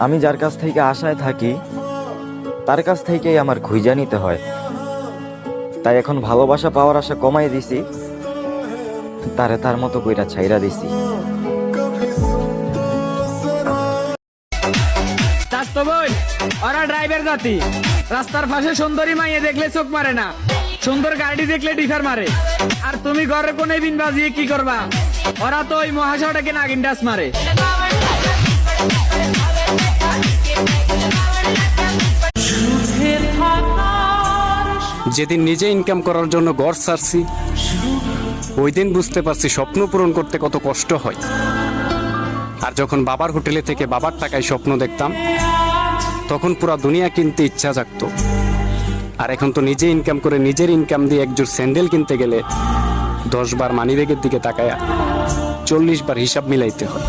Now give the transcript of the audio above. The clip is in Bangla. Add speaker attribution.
Speaker 1: আমি যার কাছ থেকে আশায় থাকি তার কাছ থেকেই আমার খুঁজা নিতে হয়। তাই এখন ভালোবাসা পাওয়ার আশা কমাই দিছি, তারে তার মতো কইরা ছাইরা দিছি।
Speaker 2: তো বই ওরা ড্রাইভার জাতি, রাস্তার পাশে সুন্দরী মাইয়ে দেখলে চোখ মারে না, সুন্দর গাড়ি দেখলে ডিফার মারে। আর তুমি ঘরে কোনে বিন বাজিয়ে কি করবা? ওরা তো ওই মহাশয়টাকে নাগিন ডাস মারে।
Speaker 3: যেদিন নিজে ইনকাম করার জন্য ঘর ছাড়ছি, ওই দিন বুঝতে পারছি স্বপ্ন পূরণ করতে কত কষ্ট হয়। আর যখন বাবার হোটেলে থেকে বাবার টাকায় স্বপ্ন দেখতাম, তখন পুরো দুনিয়া কিনতে ইচ্ছা জাগতো। আর এখন তো নিজে ইনকাম করে নিজের ইনকাম দিয়ে একজোড় স্যান্ডেল কিনতে গেলে 10 বার মানিব্যাগের দিকে তাকায়া 40 বার হিসাব মিলাইতে হয়।